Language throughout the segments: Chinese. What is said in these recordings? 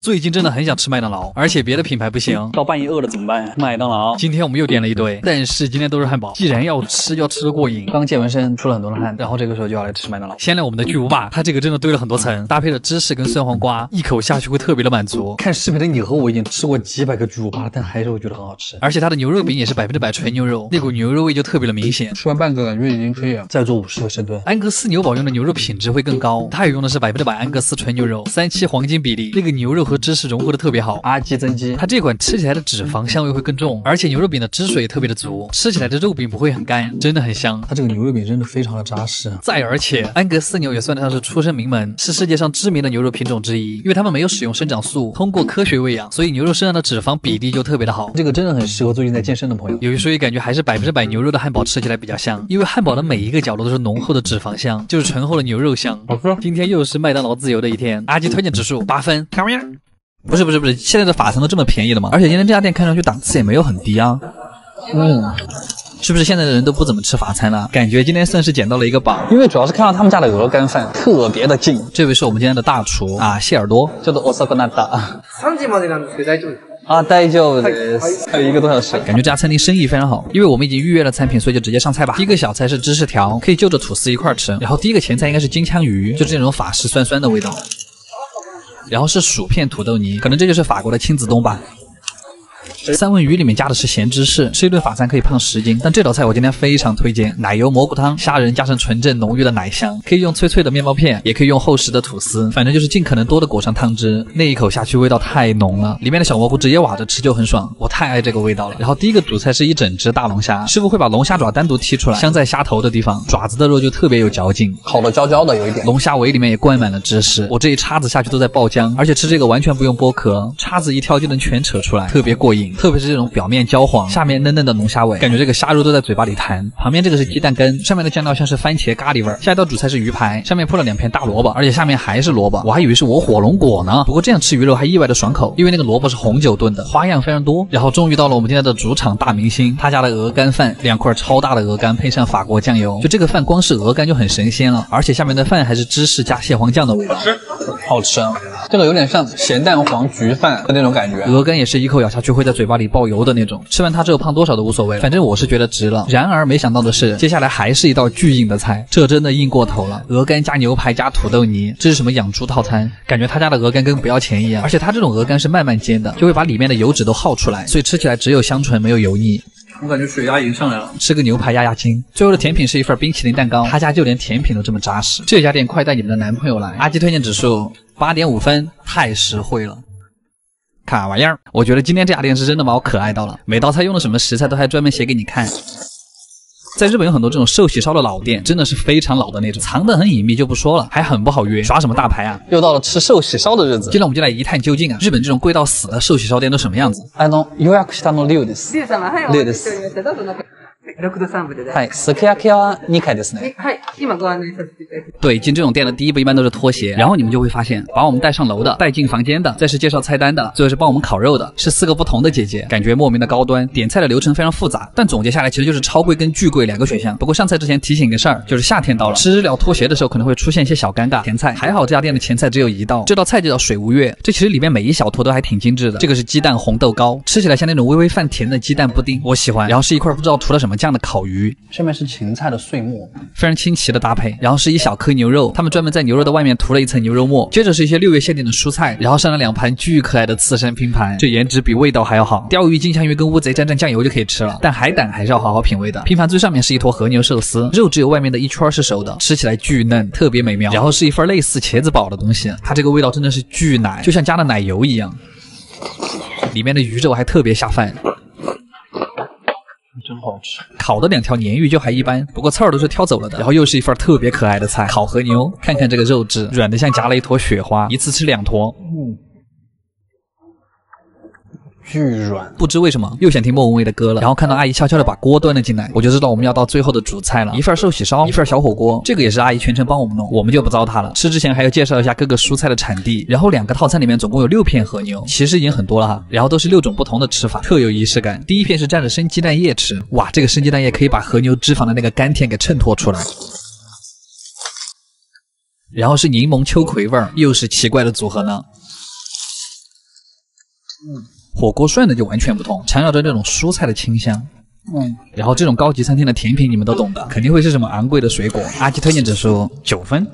最近真的很想吃麦当劳，而且别的品牌不行。到半夜饿了怎么办呀？麦当劳。今天我们又点了一堆，但是今天都是汉堡。既然要吃，要吃得过瘾。刚健完身，出了很多的汗，然后这个时候就要来吃麦当劳。先来我们的巨无霸，它这个真的堆了很多层，搭配了芝士跟酸黄瓜，一口下去会特别的满足。看视频的你和我已经吃过几百个巨无霸了，但还是会觉得很好吃。而且它的牛肉饼也是100%纯牛肉，那股牛肉味就特别的明显。吃完半个感觉已经可以了，再做50个深蹲。安格斯牛堡用的牛肉品质会更高，它也用的是100%安格斯纯牛肉，3:7黄金比例，那个牛肉和芝士融合的特别好。阿基增肌，它这款吃起来的脂肪香味会更重，而且牛肉饼的汁水也特别的足，吃起来的肉饼不会很干，真的很香。它这个牛肉饼真的非常的扎实。再而且，安格斯牛也算得上是出身名门，是世界上知名的牛肉品种之一，因为它们没有使用生长素，通过科学喂养，所以牛肉身上的脂肪比例就特别的好。这个真的很适合最近在健身的朋友。有所以感觉还是100%牛肉的汉堡吃起来比较香，因为汉堡的每一个角落都是浓厚的脂肪香，就是醇厚的牛肉香。好吃。今天又是麦当劳自由的一天，阿基推荐指数8分。看不样？不是，现在的法餐都这么便宜了吗？而且今天这家店看上去档次也没有很低啊。是不是现在的人都不怎么吃法餐了？感觉今天算是捡到了一个宝，因为主要是看到他们家的鹅肝饭特别的劲。这位是我们今天的大厨啊，谢耳朵，叫做遅くなった。3時までなんですけど大丈夫ですか？啊，大丈夫です。还有1个多小时。感觉这家餐厅生意非常好，因为我们已经预约了餐品，所以就直接上菜吧。第一个小菜是芝士条，可以就着吐司一块吃。然后第一个前菜应该是金枪鱼，就是那种法式酸酸的味道。然后是薯片土豆泥，可能这就是法国的亲子冬吧。三文鱼里面加的是咸芝士，吃一顿法餐可以胖10斤。但这道菜我今天非常推荐，奶油蘑菇汤，虾仁加上纯正浓郁的奶香，可以用脆脆的面包片，也可以用厚实的吐司，反正就是尽可能多的裹上汤汁。那一口下去味道太浓了，里面的小蘑菇直接挖着吃就很爽，我太爱这个味道了。然后第一个主菜是一整只大龙虾，师傅会把龙虾爪单独剔出来，镶在虾头的地方，爪子的肉就特别有嚼劲，烤的焦焦的有一点。龙虾尾里面也灌满了芝士，我这一叉子下去都在爆浆，而且吃这个完全不用剥壳，叉子一挑就能全扯出来，特别过瘾。特别是这种表面焦黄，下面嫩嫩的龙虾尾，感觉这个虾肉都在嘴巴里弹。旁边这个是鸡蛋羹，上面的酱料像是番茄咖喱味。下一道主菜是鱼排，上面铺了2片大萝卜，而且下面还是萝卜，我还以为是我火龙果呢。不过这样吃鱼肉还意外的爽口，因为那个萝卜是红酒炖的，花样非常多。然后终于到了我们今天的主场大明星，他家的鹅肝饭，2块超大的鹅肝配上法国酱油，就这个饭光是鹅肝就很神仙了，而且下面的饭还是芝士加蟹黄酱的味道，好吃。这个有点像咸蛋黄焗饭的那种感觉。鹅肝也是一口咬下去会在嘴巴里爆油的那种，吃完它之后胖多少都无所谓，反正我是觉得值了。然而没想到的是，接下来还是一道巨硬的菜，这真的硬过头了。鹅肝加牛排加土豆泥，这是什么养猪套餐？感觉他家的鹅肝跟不要钱一样，而且他这种鹅肝是慢慢煎的，就会把里面的油脂都耗出来，所以吃起来只有香醇没有油腻。我感觉血压已经上来了，吃个牛排压压惊。最后的甜品是一份冰淇淋蛋糕，他家就连甜品都这么扎实。这家店快带你们的男朋友来。阿基推荐指数8.5分，太实惠了。卡玩意儿，我觉得今天这家店是真的把我可爱到了，每道菜用的什么食材都还专门写给你看。在日本有很多这种寿喜烧的老店，真的是非常老的那种，藏得很隐秘就不说了，还很不好约，耍什么大牌啊？又到了吃寿喜烧的日子，今天我们就来一探究竟啊！日本这种贵到死的寿喜烧店都什么样子？予約したの龍です。龍様、はい、お待ちしておりました。どうぞ中。6度3分で。はい、すき焼きは2回ですね。はい、今ご案内させていただきます。对，进这种店的第一步一般都是脱鞋，然后你们就会发现，把我们带上楼的，带进房间的，再是介绍菜单的，最后是帮我们烤肉的，是4个不同的姐姐，感觉莫名的高端。点菜的流程非常复杂，但总结下来其实就是超贵跟巨贵2个选项。不过上菜之前提醒个事儿，就是夏天到了，吃日料脱鞋的时候可能会出现一些小尴尬。前菜还好，这家店的前菜只有1道，这道菜就叫水无月，这其实里面每一小坨都还挺精致的。这个是鸡蛋红豆糕，吃起来像那种微微泛甜的鸡蛋布丁，我喜欢。然后是一块不知道涂了什么酱的烤鱼。上面是芹菜的碎末，非常清奇的搭配。然后是一小颗牛肉，他们专门在牛肉的外面涂了一层牛肉末。接着是一些6月限定的蔬菜，然后上了2盘巨可爱的刺身拼盘，这颜值比味道还要好。鲷鱼、金枪鱼跟乌贼蘸酱油就可以吃了，但海胆还是要好好品味的。拼盘最上面是一坨和牛寿司，肉只有外面的一圈是熟的，吃起来巨嫩，特别美妙。然后是一份类似茄子煲的东西，它这个味道真的是巨奶，就像加了奶油一样。里面的鱼肉还特别下饭。真好吃，烤的2条鲶鱼就还一般，不过刺儿都是挑走了的。然后又是一份特别可爱的菜，烤和牛，看看这个肉质，软的像夹了一坨雪花，一次吃2坨。巨软，不知为什么又想听莫文蔚的歌了。然后看到阿姨悄悄的把锅端了进来，我就知道我们要到最后的主菜了，一份寿喜烧，一份小火锅，这个也是阿姨全程帮我们弄，我们就不糟蹋了。吃之前还要介绍一下各个蔬菜的产地，然后2个套餐里面总共有6片和牛，其实已经很多了哈。然后都是6种不同的吃法，特有仪式感。第一片是蘸着生鸡蛋液吃，哇，这个生鸡蛋液可以把和牛脂肪的那个甘甜给衬托出来。然后是柠檬秋葵味儿，又是奇怪的组合呢。火锅涮的就完全不同，缠绕着这种蔬菜的清香。然后这种高级餐厅的甜品你们都懂的，肯定会是什么昂贵的水果。阿基推荐指数9分，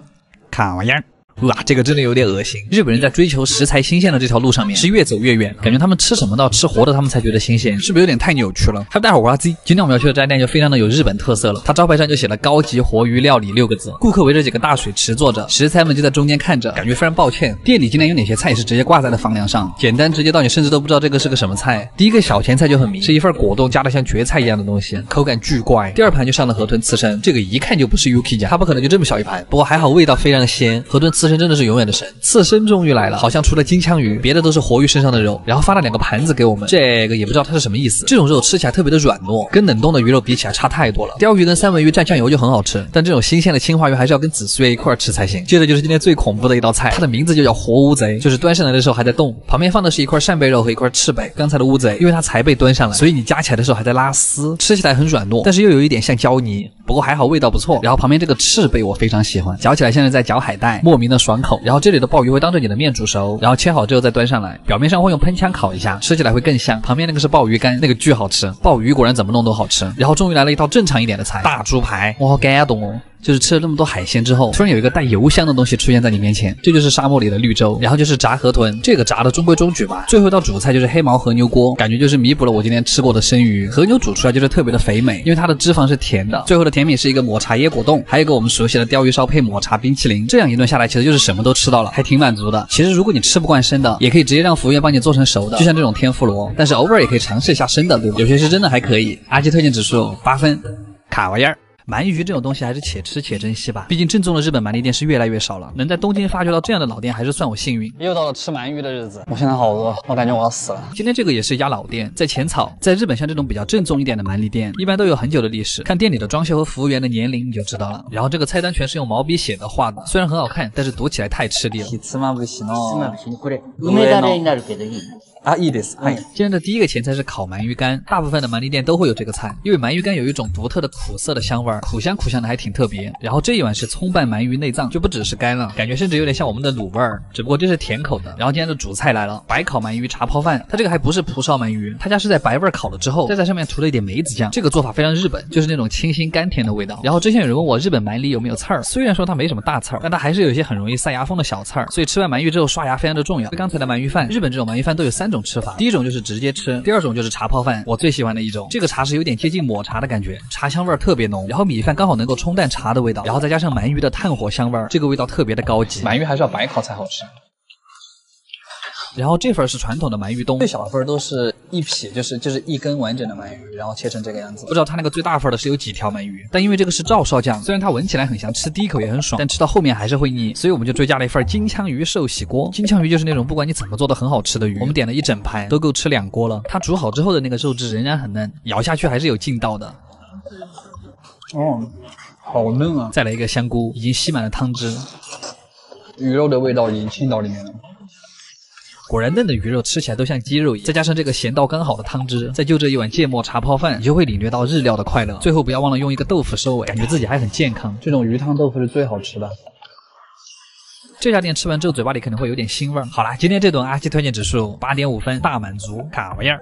卡哇伊儿。哇，这个真的有点恶心。日本人在追求食材新鲜的这条路上面是越走越远，感觉他们吃什么都要吃活的，他们才觉得新鲜，是不是有点太扭曲了？还有大伙儿今天我们要去的这家店就非常的有日本特色了，它招牌上就写了高级活鱼料理6个字，顾客围着几个大水池坐着，食材们就在中间看着，感觉非常抱歉。店里今天有哪些菜是直接挂在了房梁上，简单直接到你甚至都不知道这个是个什么菜。第一个小前菜就很明，是一份果冻加的像蕨菜一样的东西，口感巨怪。第二盘就上了河豚刺身，这个一看就不是 Yuki 家，它不可能就这么小一盘，不过还好味道非常鲜，河豚刺身真的是永远的神。刺身终于来了，好像除了金枪鱼，别的都是活鱼身上的肉，然后发了2个盘子给我们，这个也不知道它是什么意思。这种肉吃起来特别的软糯，跟冷冻的鱼肉比起来差太多了。鲷鱼跟三文鱼蘸酱油就很好吃，但这种新鲜的青花鱼还是要跟紫苏叶一块吃才行。接着就是今天最恐怖的一道菜，它的名字就叫活乌贼，就是端上来的时候还在动，旁边放的是一块扇贝肉和一块翅膀。刚才的乌贼，因为它才被端上来，所以你夹起来的时候还在拉丝，吃起来很软糯，但是又有一点像胶泥，不过还好味道不错。然后旁边这个翅膀我非常喜欢，嚼起来像是在嚼海带，莫名的爽口。然后这里的鲍鱼会当着你的面煮熟，然后切好之后再端上来，表面上会用喷枪烤一下，吃起来会更香。旁边那个是鲍鱼干，那个巨好吃，鲍鱼果然怎么弄都好吃。然后终于来了一道正常一点的菜，大猪排，我好感动哦。就是吃了那么多海鲜之后，突然有一个带油香的东西出现在你面前，这就是沙漠里的绿洲。然后就是炸河豚，这个炸的中规中矩吧。最后一道主菜就是黑毛和牛锅，感觉就是弥补了我今天吃过的生鱼。和牛煮出来就是特别的肥美，因为它的脂肪是甜的。最后的甜品是一个抹茶椰果冻，还有一个我们熟悉的鲷鱼烧配抹茶冰淇淋。这样一顿下来，其实就是什么都吃到了，还挺满足的。其实如果你吃不惯生的，也可以直接让服务员帮你做成熟的，就像这种天妇罗。但是偶尔也可以尝试一下生的，对吧？有些是真的还可以。阿基推荐指数8分，卡哇伊儿。鳗鱼这种东西还是且吃且珍惜吧，毕竟正宗的日本鳗鱼店是越来越少了，能在东京发掘到这样的老店还是算我幸运。又到了吃鳗鱼的日子，我现在好饿，我感觉我要死了。今天这个也是一家老店，在浅草。在日本像这种比较正宗一点的鳗鱼店一般都有很久的历史，看店里的装修和服务员的年龄你就知道了。然后这个菜单全是用毛笔写的画的，虽然很好看，但是读起来太吃力了。啊，いいです。今天的第一个前菜是烤鳗鱼干，大部分的鳗鱼店都会有这个菜，因为鳗鱼干有一种独特的苦涩的香味，苦香的还挺特别。然后这一碗是葱拌鳗鱼内脏，就不只是干了，感觉甚至有点像我们的卤味儿，只不过这是甜口的。然后今天的主菜来了，白烤鳗鱼茶泡饭，它这个还不是蒲烧鳗鱼，它家是在白味烤了之后，再在上面涂了一点梅子酱，这个做法非常日本，就是那种清新甘甜的味道。然后之前有人问我日本鳗里有没有刺儿，虽然说它没什么大刺儿，但它还是有一些很容易塞牙缝的小刺儿，所以吃完鳗鱼之后刷牙非常的重要。刚才的鳗鱼饭，日本这种鳗鱼饭都有3种吃法，第一种就是直接吃，第二种就是茶泡饭，我最喜欢的一种。这个茶是有点接近抹茶的感觉，茶香味特别浓，然后米饭刚好能够冲淡茶的味道，然后再加上鳗鱼的炭火香味，这个味道特别的高级。鳗鱼还是要白烤才好吃。然后这份是传统的鳗鱼冬，最小份都是一撇，就是一根完整的鳗鱼，然后切成这个样子。不知道它那个最大份的是有几条鳗鱼，但因为这个是照烧酱，虽然它闻起来很香，吃第一口也很爽，但吃到后面还是会腻，所以我们就追加了一份金枪鱼寿喜锅。金枪鱼就是那种不管你怎么做都很好吃的鱼，我们点了一整盘，都够吃2锅了。它煮好之后的那个肉质仍然很嫩，咬下去还是有劲道的。哦，好嫩啊！再来一个香菇，已经吸满了汤汁，鱼肉的味道已经浸到里面了。果然嫩的鱼肉吃起来都像鸡肉一样，再加上这个咸到刚好的汤汁，再就这一碗芥末茶泡饭，你就会领略到日料的快乐。最后不要忘了用一个豆腐收尾，感觉自己还很健康。这种鱼汤豆腐是最好吃的。这家店吃完之后嘴巴里可能会有点腥味。好啦，今天这顿阿基推荐指数8.5分，大满足，卡哇伊儿。